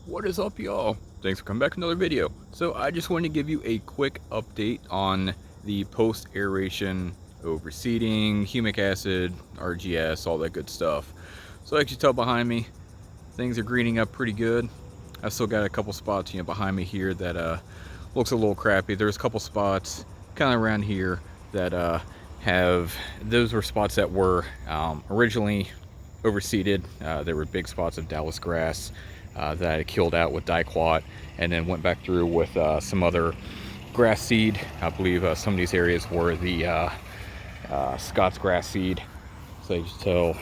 What is up, y'all? Thanks for coming back to another video. So I just wanted to give you a quick update on the post aeration overseeding, humic acid, RGS, all that good stuff. So like you tell behind me, things are greening up pretty good. I still got a couple spots behind me here that looks a little crappy. There's a couple spots kind of around here that those were spots that were originally overseeded. There were big spots of Dallas grass that I killed out with diquat, and then went back through with some other grass seed. I believe some of these areas were the Scott's grass seed. So you can tell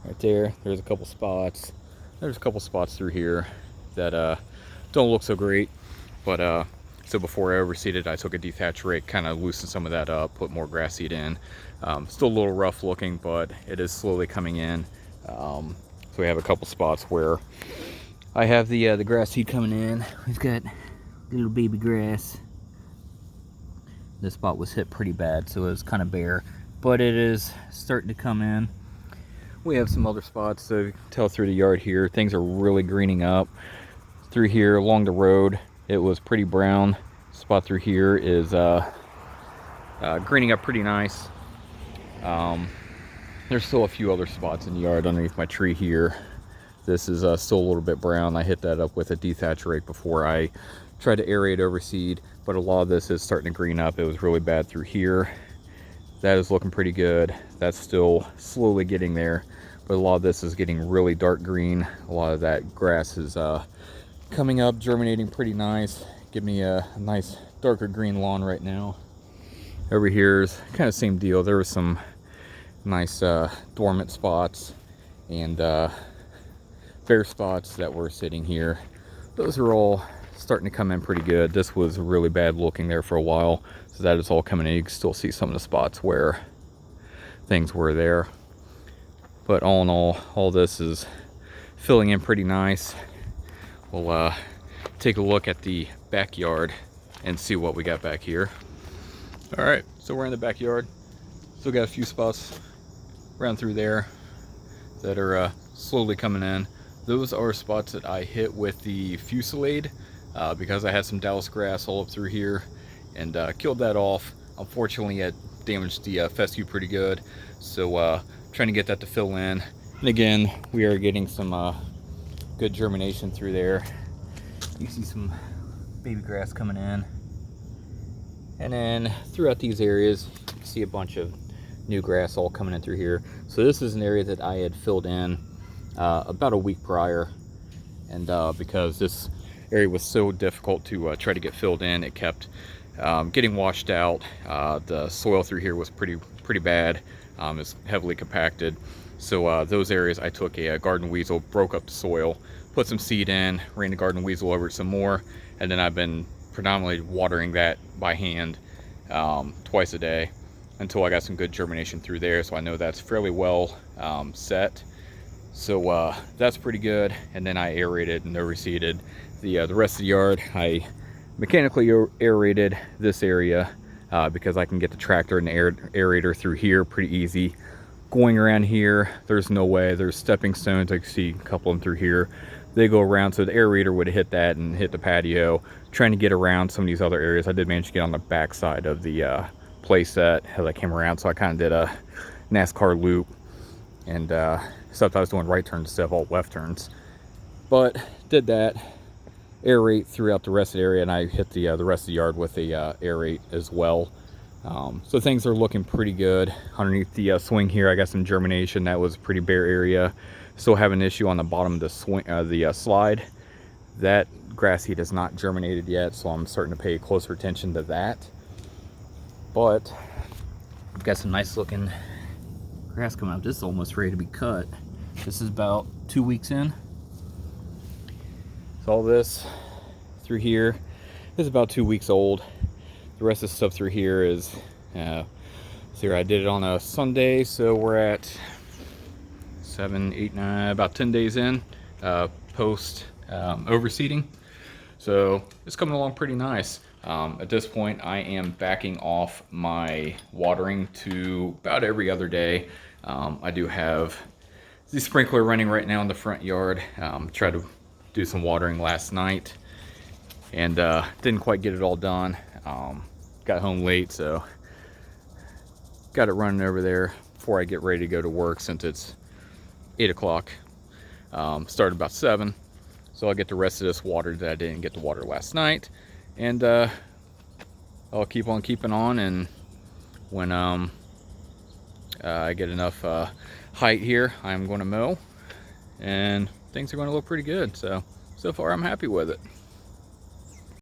right there, there's a couple spots. There's a couple spots through here that don't look so great, but so before I overseeded, I took a detach rake, kind of loosened some of that up, put more grass seed in. Still a little rough looking, but it is slowly coming in. So we have a couple spots where I have the grass seed coming in. We've got little baby grass. This spot was hit pretty bad, so it was kind of bare, but it is starting to come in. We have some other spots, so you can tell through the yard here, things are really greening up. Through here along the road, it was pretty brown. Spot through here is greening up pretty nice. There's still a few other spots in the yard underneath my tree here. This is still a little bit brown. I hit that up with a detach rake before I tried to aerate overseed, but a lot of this is starting to green up. It was really bad through here. That is looking pretty good. That's still slowly getting there, but a lot of this is getting really dark green. A lot of that grass is coming up, germinating pretty nice. Give me a nice darker green lawn right now. Over here is kind of same deal. There was some nice dormant spots and bare spots that were sitting here. Those are all starting to come in pretty good. This was really bad looking there for a while, so that is all coming in. You can still see some of the spots where things were there, but all in all this is filling in pretty nice. We'll take a look at the backyard and see what we got back here. All right, so we're in the backyard. Still got a few spots around through there that are slowly coming in. Those are spots that I hit with the Fusillade because I had some Dallas grass all up through here and killed that off. Unfortunately, it damaged the fescue pretty good, so trying to get that to fill in. And again, we are getting some good germination through there. You see some baby grass coming in, and then throughout these areas you can see a bunch of new grass all coming in through here. So this is an area that I had filled in about a week prior, and because this area was so difficult to try to get filled in, it kept getting washed out. The soil through here was pretty bad. It's heavily compacted. So those areas I took a garden weasel, broke up the soil, put some seed in, ran the garden weasel over it some more, and then I've been predominantly watering that by hand twice a day until I got some good germination through there. So I know that's fairly well set. So that's pretty good. And then I aerated and overseeded the rest of the yard. I mechanically aerated this area because I can get the tractor and the aerator through here pretty easy. Going around here, there's no way. There's stepping stones. I can see a couple of them through here. They go around, so the aerator would hit that and hit the patio. Trying to get around some of these other areas. I did manage to get on the back side of the play set as I came around, so I kind of did a NASCAR loop and except I was doing right turns instead of all left turns. But did that, aerate throughout the rest of the area, and I hit the rest of the yard with a aerate as well. So things are looking pretty good. Underneath the swing here, I got some germination. That was a pretty bare area. Still have an issue on the bottom of the swing, the slide. That grass seed has not germinated yet, so I'm starting to pay closer attention to that. But I've got some nice looking grass coming up. This is almost ready to be cut. This is about 2 weeks in. So all this through here is about 2 weeks old. The rest of the stuff through here is here I did it on a Sunday, so we're at 7, 8, 9, about 10 days in post overseeding. So it's coming along pretty nice. At this point, I am backing off my watering to about every other day. I do have the sprinkler running right now in the front yard. Try to do some watering last night, and didn't quite get it all done. Got home late, so got it running over there before I get ready to go to work, since it's 8 o'clock. Started about 7, so I'll get the rest of this water that I didn't get to water last night, and I'll keep on keeping on, and when I get enough height here, I'm going to mow, and things are going to look pretty good. So far I'm happy with it.